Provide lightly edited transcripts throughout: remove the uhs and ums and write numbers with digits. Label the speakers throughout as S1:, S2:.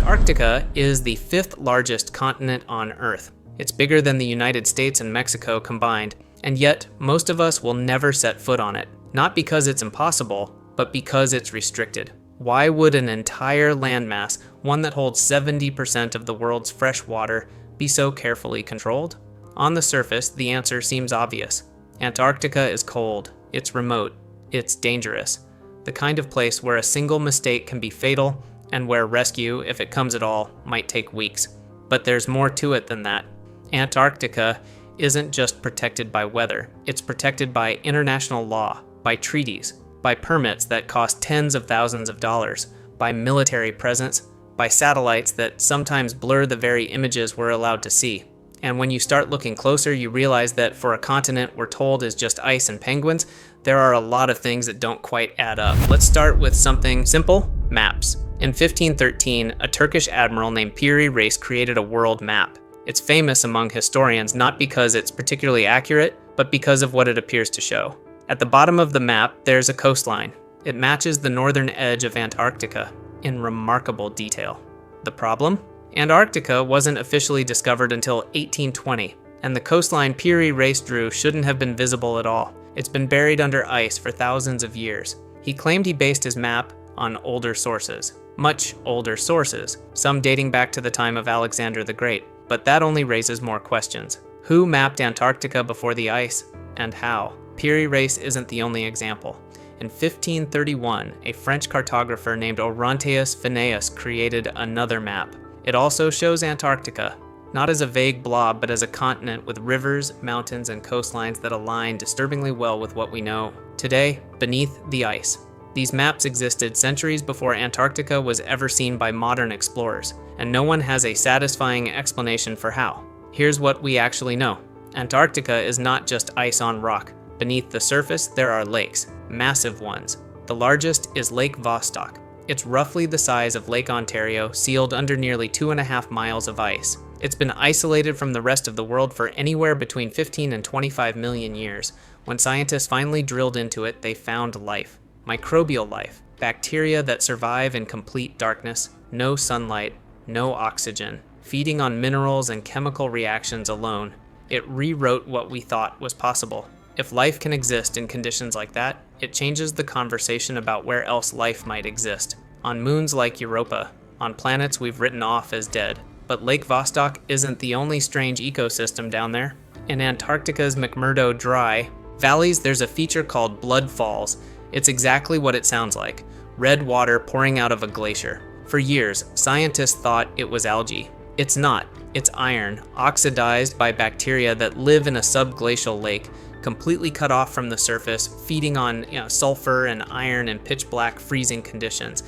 S1: Antarctica is the fifth largest continent on Earth. It's bigger than the United States and Mexico combined, and yet most of us will never set foot on it. Not because it's impossible, but because it's restricted. Why would an entire landmass, one that holds 70% of the world's fresh water, be so carefully controlled? On the surface, the answer seems obvious. Antarctica is cold, it's remote, it's dangerous. The kind of place where a single mistake can be fatal, and where rescue, if it comes at all, might take weeks. But there's more to it than that. Antarctica isn't just protected by weather, it's protected by international law, by treaties, by permits that cost tens of thousands of dollars, by military presence, by satellites that sometimes blur the very images we're allowed to see. And when you start looking closer, you realize that for a continent we're told is just ice and penguins, there are a lot of things that don't quite add up. Let's start with something simple: maps. In 1513, a Turkish admiral named Piri Reis created a world map. It's famous among historians not because it's particularly accurate, but because of what it appears to show. At the bottom of the map, there's a coastline. It matches the northern edge of Antarctica in remarkable detail. The problem? Antarctica wasn't officially discovered until 1820, and the coastline Piri Reis drew shouldn't have been visible at all. It's been buried under ice for thousands of years. He claimed he based his map on older sources, much older sources, some dating back to the time of Alexander the Great, but that only raises more questions. Who mapped Antarctica before the ice, and how? Piri Reis isn't the only example. In 1531, a French cartographer named Orontius Phineas created another map. It also shows Antarctica, not as a vague blob, but as a continent with rivers, mountains, and coastlines that align disturbingly well with what we know today beneath the ice. These maps existed centuries before Antarctica was ever seen by modern explorers, and no one has a satisfying explanation for how. Here's what we actually know. Antarctica is not just ice on rock. Beneath the surface, there are lakes, massive ones. The largest is Lake Vostok. It's roughly the size of Lake Ontario, sealed under nearly 2.5 miles of ice. It's been isolated from the rest of the world for anywhere between 15 and 25 million years. When scientists finally drilled into it, they found life. Microbial life, bacteria that survive in complete darkness, no sunlight, no oxygen, feeding on minerals and chemical reactions alone. It rewrote what we thought was possible. If life can exist in conditions like that, it changes the conversation about where else life might exist. On moons like Europa, on planets we've written off as dead. But Lake Vostok isn't the only strange ecosystem down there. In Antarctica's McMurdo Dry valleys, there's a feature called Blood Falls. It's exactly what it sounds like: red water pouring out of a glacier. For years, scientists thought it was algae. It's not. It's iron, oxidized by bacteria that live in a subglacial lake, completely cut off from the surface, feeding on sulfur and iron in pitch black freezing conditions.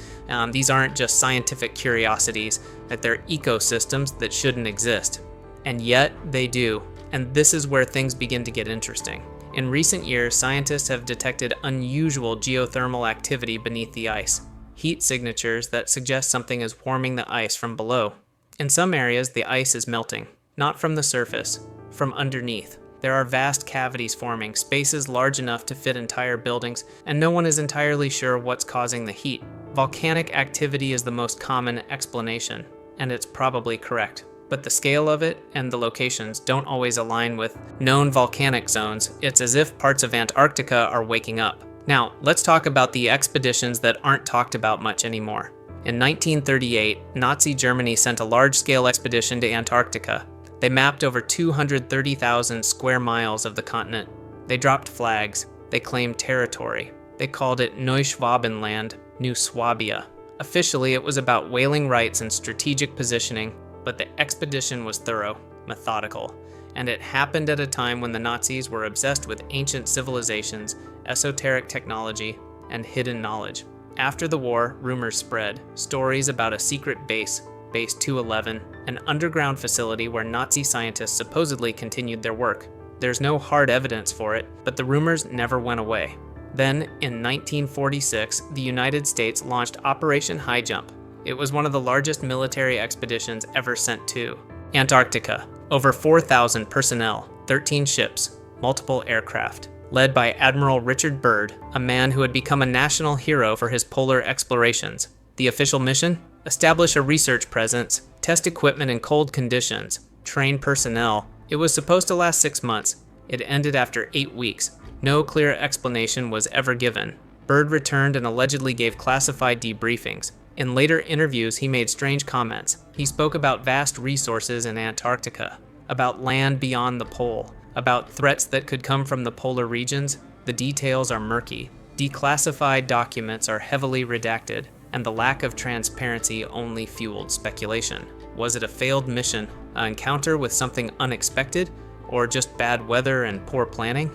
S1: These aren't just scientific curiosities, that they're ecosystems that shouldn't exist. And yet they do. And this is where things begin to get interesting. In recent years, scientists have detected unusual geothermal activity beneath the ice, heat signatures that suggest something is warming the ice from below. In some areas, the ice is melting, not from the surface, from underneath. There are vast cavities forming, spaces large enough to fit entire buildings, and no one is entirely sure what's causing the heat. Volcanic activity is the most common explanation, and it's probably correct. But the scale of it and the locations don't always align with known volcanic zones. It's as if parts of Antarctica are waking up. Now, let's talk about the expeditions that aren't talked about much anymore. In 1938, Nazi Germany sent a large-scale expedition to Antarctica. They mapped over 230,000 square miles of the continent. They dropped flags. They claimed territory. They called it Neuschwabenland, New Swabia. Officially, it was about whaling rights and strategic positioning, but the expedition was thorough, methodical, and it happened at a time when the Nazis were obsessed with ancient civilizations, esoteric technology, and hidden knowledge. After the war, rumors spread, stories about a secret base, Base 211, an underground facility where Nazi scientists supposedly continued their work. There's no hard evidence for it, but the rumors never went away. Then, in 1946, the United States launched Operation Highjump. It was one of the largest military expeditions ever sent to Antarctica. Over 4,000 personnel, 13 ships, multiple aircraft. Led by Admiral Byrd, a man who had become a national hero for his polar explorations. The official mission? establish a research presence, test equipment in cold conditions, train personnel. It was supposed to last 6 months. It ended after 8 weeks. No clear explanation was ever given. Byrd returned and allegedly gave classified debriefings. In later interviews, he made strange comments. He spoke about vast resources in Antarctica, about land beyond the pole, about threats that could come from the polar regions. The details are murky. Declassified documents are heavily redacted, and the lack of transparency only fueled speculation. Was it a failed mission, an encounter with something unexpected, or just bad weather and poor planning?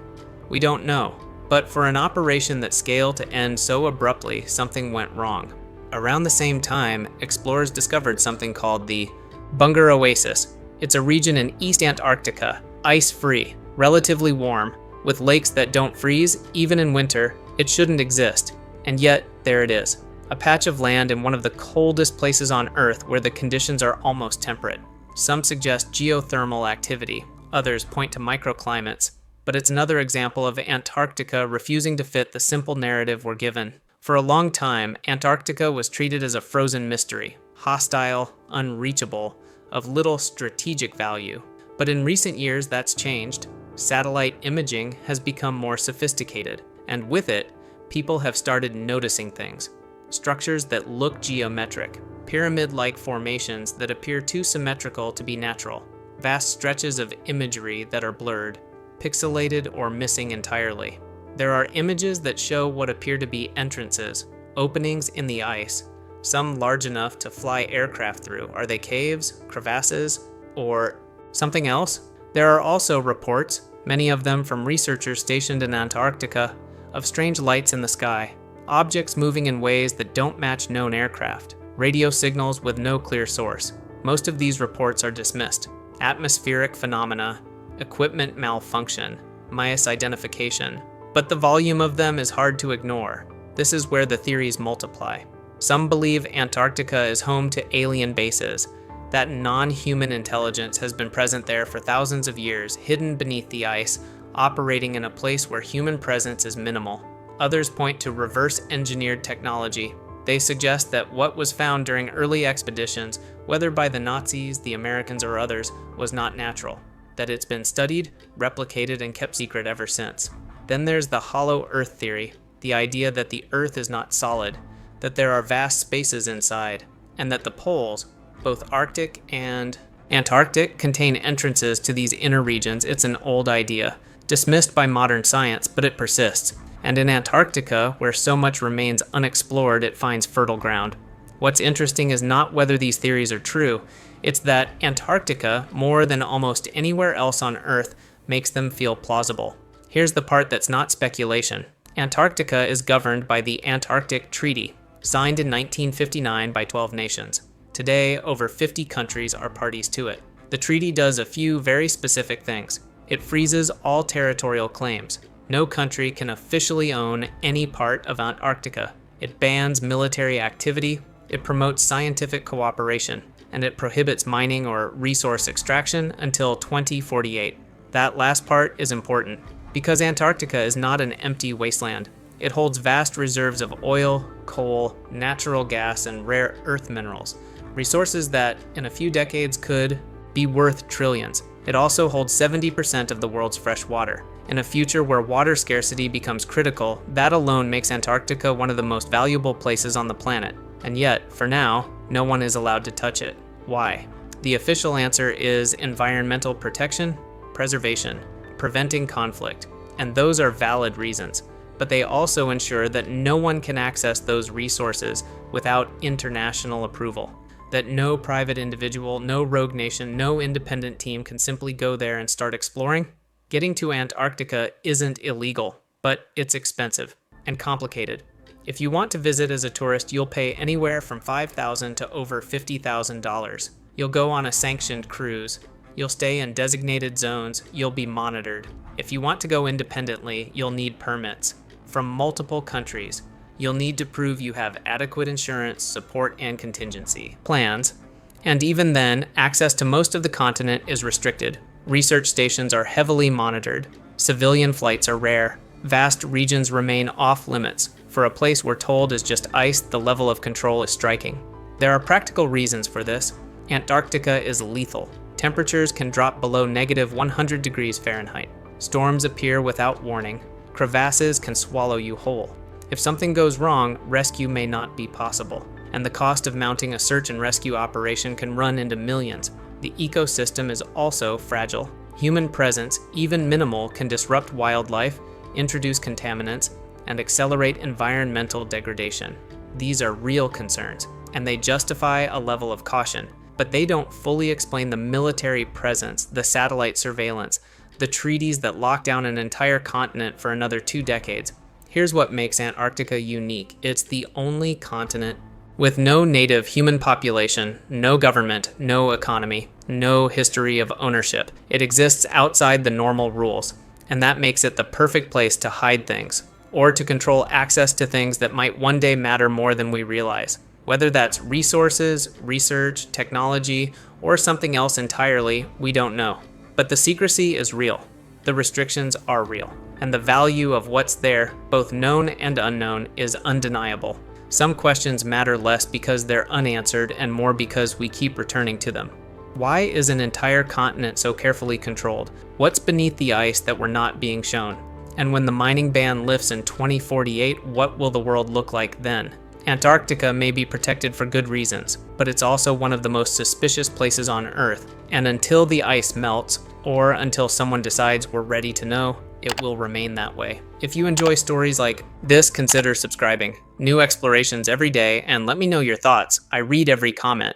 S1: We don't know, but for an operation that scaled to end so abruptly, something went wrong. Around the same time, explorers discovered something called the Bunger Oasis. It's a region in East Antarctica, ice-free, relatively warm, with lakes that don't freeze, even in winter. It shouldn't exist, and yet there it is. A patch of land in one of the coldest places on Earth where the conditions are almost temperate. Some suggest geothermal activity, others point to microclimates, but it's another example of Antarctica refusing to fit the simple narrative we're given. For a long time, Antarctica was treated as a frozen mystery, hostile, unreachable, of little strategic value. But in recent years, that's changed. Satellite imaging has become more sophisticated, and with it, people have started noticing things. Structures that look geometric, pyramid-like formations that appear too symmetrical to be natural, vast stretches of imagery that are blurred, pixelated or missing entirely. There are images that show what appear to be entrances, openings in the ice, some large enough to fly aircraft through. Are they caves, crevasses, or something else? There are also reports, many of them from researchers stationed in Antarctica, of strange lights in the sky, objects moving in ways that don't match known aircraft, radio signals with no clear source. Most of these reports are dismissed. Atmospheric phenomena, equipment malfunction, misidentification. But the volume of them is hard to ignore. This is where the theories multiply. Some believe Antarctica is home to alien bases, that non-human intelligence has been present there for thousands of years, hidden beneath the ice, operating in a place where human presence is minimal. Others point to reverse-engineered technology. They suggest that what was found during early expeditions, whether by the Nazis, the Americans, or others, was not natural, that it's been studied, replicated, and kept secret ever since. Then there's the hollow Earth theory, the idea that the Earth is not solid, that there are vast spaces inside, and that the poles, both Arctic and Antarctic, contain entrances to these inner regions. It's an old idea, dismissed by modern science, but it persists. And in Antarctica, where so much remains unexplored, it finds fertile ground. What's interesting is not whether these theories are true, it's that Antarctica, more than almost anywhere else on Earth, makes them feel plausible. Here's the part that's not speculation. Antarctica is governed by the Antarctic Treaty, signed in 1959 by 12 nations. Today, over 50 countries are parties to it. The treaty does a few very specific things. It freezes all territorial claims. No country can officially own any part of Antarctica. It bans military activity, it promotes scientific cooperation, and it prohibits mining or resource extraction until 2048. That last part is important, because Antarctica is not an empty wasteland. It holds vast reserves of oil, coal, natural gas, and rare earth minerals, resources that, in a few decades, could be worth trillions. It also holds 70% of the world's fresh water. In a future where water scarcity becomes critical, that alone makes Antarctica one of the most valuable places on the planet. And yet, for now, no one is allowed to touch it. Why? The official answer is environmental protection, preservation, preventing conflict, and those are valid reasons. But they also ensure that no one can access those resources without international approval. That no private individual, no rogue nation, no independent team can simply go there and start exploring. Getting to Antarctica isn't illegal, but it's expensive and complicated. If you want to visit as a tourist, you'll pay anywhere from $5,000 to over $50,000. You'll go on a sanctioned cruise. You'll stay in designated zones. You'll be monitored. If you want to go independently, you'll need permits from multiple countries. You'll need to prove you have adequate insurance, support, and contingency plans. And even then, access to most of the continent is restricted. Research stations are heavily monitored. Civilian flights are rare. Vast regions remain off limits. For a place we're told is just ice, the level of control is striking. There are practical reasons for this. Antarctica is lethal. Temperatures can drop below negative 100 degrees Fahrenheit. Storms appear without warning. Crevasses can swallow you whole. If something goes wrong, rescue may not be possible, and the cost of mounting a search and rescue operation can run into millions. The ecosystem is also fragile. Human presence, even minimal, can disrupt wildlife, introduce contaminants, and accelerate environmental degradation. These are real concerns, and they justify a level of caution, but they don't fully explain the military presence, the satellite surveillance, the treaties that lock down an entire continent for another 2 decades. Here's what makes Antarctica unique. It's the only continent with no native human population, no government, no economy, no history of ownership. It exists outside the normal rules, and that makes it the perfect place to hide things, or to control access to things that might one day matter more than we realize. Whether that's resources, research, technology, or something else entirely, we don't know. But the secrecy is real. The restrictions are real. And the value of what's there, both known and unknown, is undeniable. Some questions matter less because they're unanswered and more because we keep returning to them. Why is an entire continent so carefully controlled? What's beneath the ice that we're not being shown? And when the mining ban lifts in 2048, what will the world look like then? Antarctica may be protected for good reasons, but it's also one of the most suspicious places on Earth. And until the ice melts, or until someone decides we're ready to know, it will remain that way. If you enjoy stories like this, consider subscribing. New explorations every day, and let me know your thoughts. I read every comment.